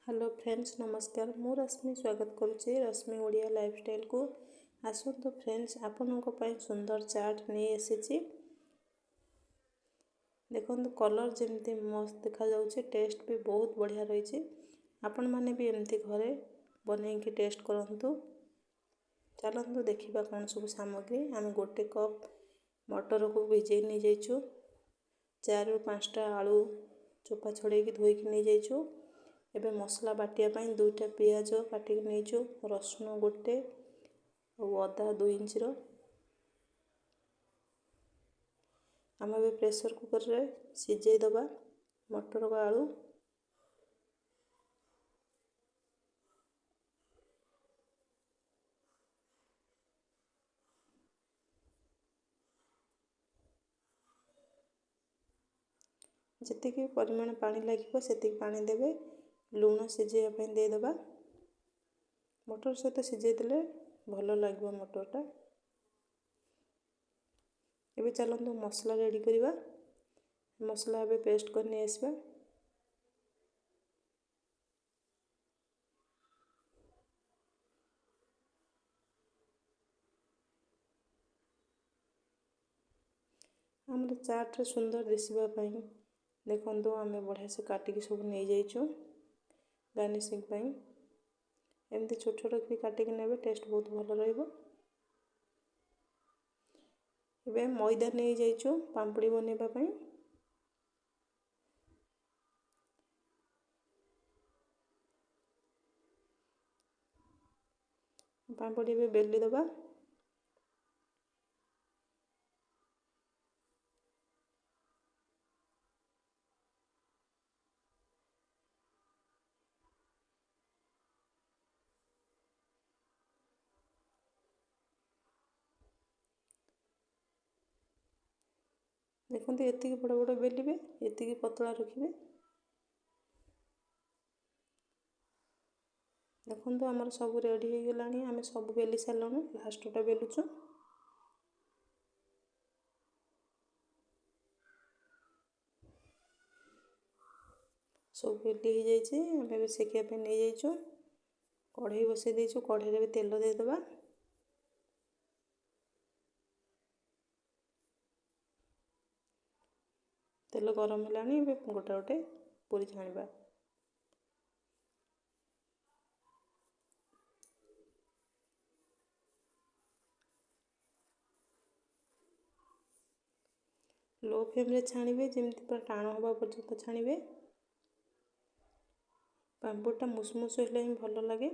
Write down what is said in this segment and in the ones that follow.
Hello friends नमस्कार मु रश्मि स्वागत करुच्ची रश्मि ओडिया लाइफस्टाइल को आसतु फ्रेंड्स आपनों ପାଇଁ सुंदर चाट नहीं आसी देखो कलर जमी मस्त देखा जाउछे टेस्ट भी बहुत बढ़िया रही आपण मैंने भी एमती घरे बनईकी टेस्ट करंतु चलतु देखा कौन सब सामग्री आम गोटे कप मटर को भिजे नहीं जाइछु 4 ରୁ 5टा आलू चोपा छड़ेकी धोईकी नहीं जाइछु एबे मसला बाटिया ପାଇଁ 2टा पियाज काटिक नेइछु रसुण गोटे और अदा 2 इंच रो आम ए प्रेशर कुकर रे सिझे दबा मटर को आलू जितकी परिमाण पानी लगे से पानी देवे लुण सिझाई देदेबा मटर सहित सिझेदेले भल लगे मटरटा एबे चलते मसला रेडी करवा मसला एबे पेस्ट कर नहीं आसबा आम चाट सुंदर दिशा देखो आम बढ़िया से काटिक सब नहीं जाइछु गार्निशिंग एमती छोट छोट कि काटिक नेबे टेस्ट बहुत भल रहिबो एबे मैदा नहीं जाइछु पांपड़ी बनेबा पई पांपड़ी भी बेली दबा देखो ये बड़ बड़ बेलिए ये पतला रखिए देखो आमर सब रेडी हो गला आम सब बेली सारूँ लास्टा बेलुचु सब बेली हो जाए सेकिया नहीं जाइछु कढ़ई बसई देचु कढ़ई भी तेल देदेबा तेल गरम है गोटे गोटे पूरी छाणवा लो फ्लेम रे छाणिबे जेमती पूरा टाण हवा पर्यंत छाणिबे पांपड़टा मुसमुस हेले ही भल लगे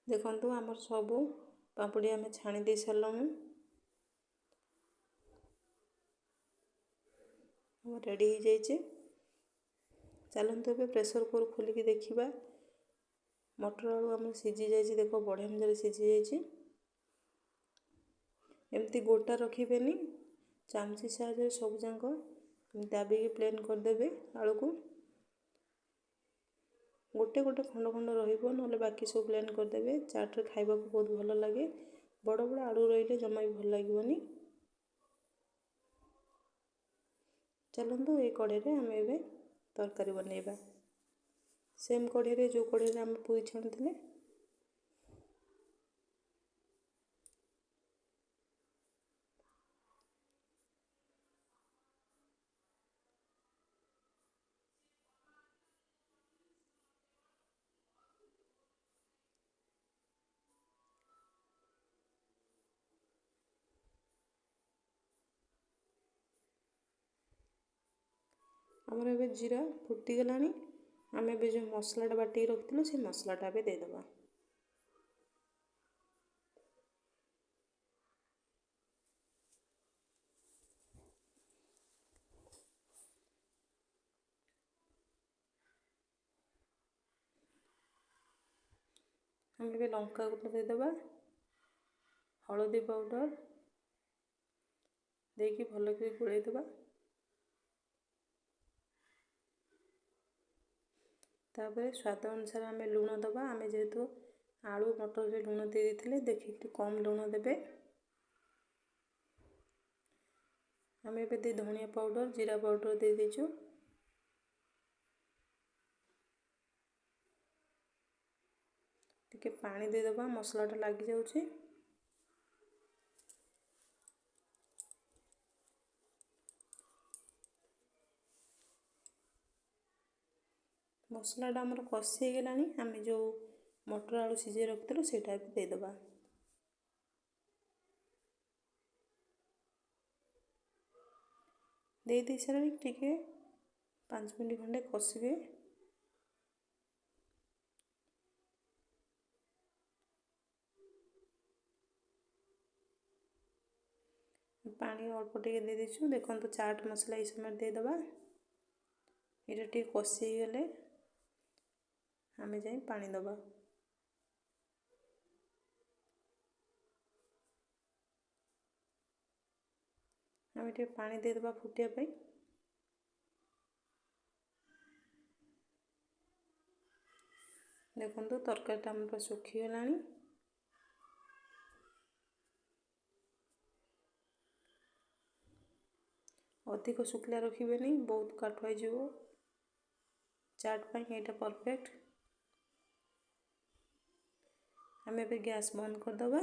देखो आमर सब पापड़ी आम छाणी दे सारूँ रेडी हो जाइए चलते ए प्रेशर कुकर खोलिकी देखा मटर आलू आम सीझी जाइए देख बढ़िया मजा सीझी जाइए एमती गोटा रखिबेनी चामची साहाଯ୍य सब जाक दाबिकी प्लेन करदेवे आलू को गोटे गोटे खंड खंड रहिबो नले बाकी सब प्लेन करदेवे चाट रे खाइबा को बहुत भल लगे बड़ बड़ आलू रहिले जमा भी भल लागोनी चलते ये कढ़ई रे आम ए तरकारी बनइबा सेम कढ़ई रे जो कढ़ई रे आम पूरी छाणुले आमर ए जीरा फुटीगला आम ए जो मसलाटा बाटी रखी से मसलाटा भी देदेबा आम ए लंका गुंड देदेबा हळदी पाउडर देकी भल कि गोलई देबा। तापर स्वाद अनुसार आम लुण दबा। आम जेहेतु आलू मटर रे लुण दे देथिले देखिक कम लुण देबे। आम एबे दे धनिया पाउडर जीरा पाउडर दे देछु। टिके पानी दे दबा मसलाटा लागी जाउछि। मसलाटा हमर कषि हो गलानी। आम जो मटर आलू सिझे रखिलु सेटा भी दे दबा। दे दे सारे टिके 5 मिनट खंडे कषिबे। पानी अल्प टिके दे देछु। देखो चाट मसला इस समय दे दबा। ये टिके कषि गले आमे जाई पानी दबा। आमे टिके पानी दे दबा फुटिया पे। देखो तरकारीटा हमर सुखी गलानी। अधिक शुखला रखिबेनी बहुत काठुआ जीवो। चाट पाई एटा परफेक्ट। आम एबे गैस बंद कर दबा।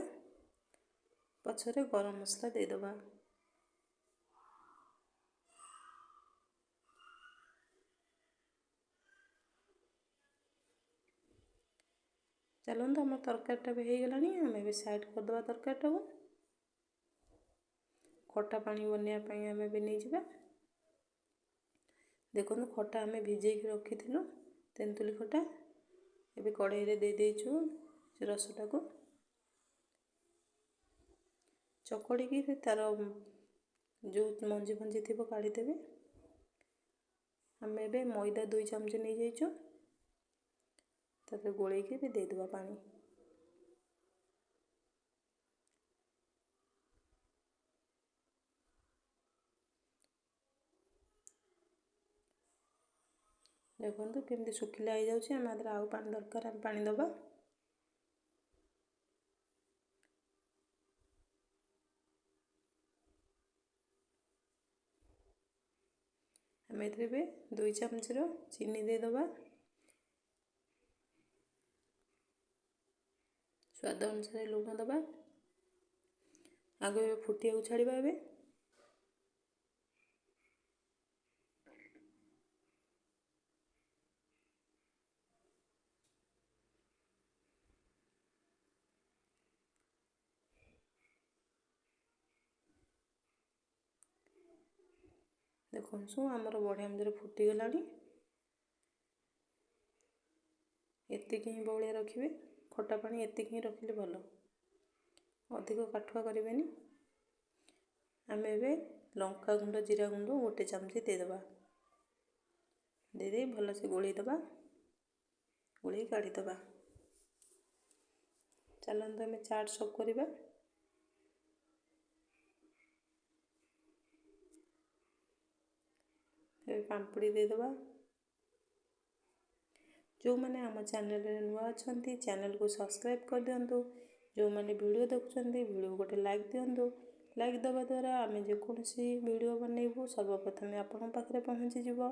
पछरे गरम मसला दे दबा। चलते आम तरकारीटा भी हो गलानी। आम एबे साइड कर दबा तरकारीटा को। खट्टा पानी बनवाई आम भी नहीं जावा। देखो खट्टा आम भिजे रखी तेंतुली खट्टा एबे कढ़ाई रे दे देछु रसटा को। चकड़ी की तार जो मंजी फंजी थी काढ़ी देबे। आम एबे मैदा 2 चमच नहीं जाइछु। तापर गोले के भी दे दबा पानी। देखो केमती सुखिला हो जाउछि। आम आदर आउ पानी दरकार आम पानी दबा। आम एथरे 2 चमच रो चीनी दे दबा। स्वाद अनुसार लुण दबा। आगे फुटिया को छाड़िबा। एबे देखो आमर बढ़िया मझे फुटी गलानी। एतिक ही बौलिया रखिए। खट्टा पानी एतिक ही रखिले भल। अधिक काठुआ करें। आम एबे लंका गुंड जीरा गुंड 1 चमच दे दबा। दे दे भल से गोली दबा। गोली काढ़ी दबा। चलते आम चाट सब करवा। पांपड़ी दे दबा। जो मैंने आम चैनल रे नुआ अछंती चैनल को सब्सक्राइब कर दियंतु। जो मैंने वीडियो देखुछंती वीडियो गोटे लाइक दियंतु। लाइक दबा द्वारा आम जेकोसी वीडियो बनइबू सर्वप्रथम आपन पाखरे पहुँची जिवो।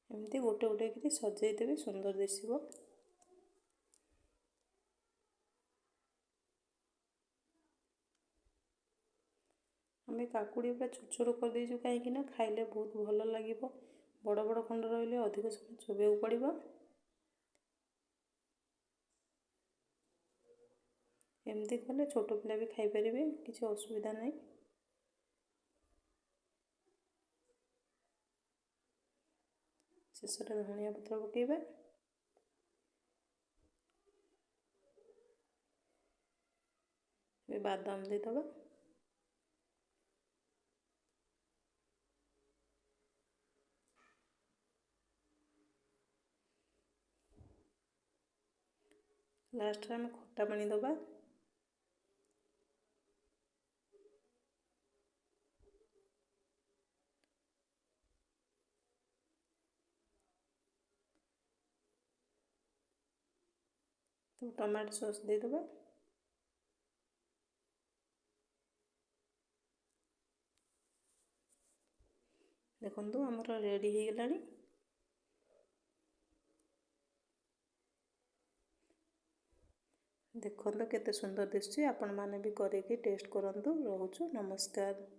एमती गोटे गोटे करी सजाई देबे सुंदर दिसिबो। आम काकुड़ी पूरा छोट छोट कर देजु कहीं ना खाइले बहुत भल लगे। बड़ बड़ खंड रहिले अधिक समय चोबेक पड़ो। एमती कले छोट पिला भी खाई परिबे किसी असुविधा नहीं। शेष धनिया पत्र पकेबा। बादाम दे दबा। ଲାଷ୍ଟରେ ଆମେ ଖଟା ପାଣି ଦେବା। ତ ଟମାଟୋ ସସ୍ ଦେଇଦେବା। ଦେଖନ୍ତୁ ଆମର ରେଡ଼ି ହେଇଗଲାଣି। ଦେଖନ୍ତୁ କେତେ ସୁନ୍ଦର ଦିଶୁଛି। ଆପଣମାନେ ବି କରିକି ଟେଷ୍ଟ କରନ୍ତୁ। ରହୁଛୁ, ନମସ୍କାର।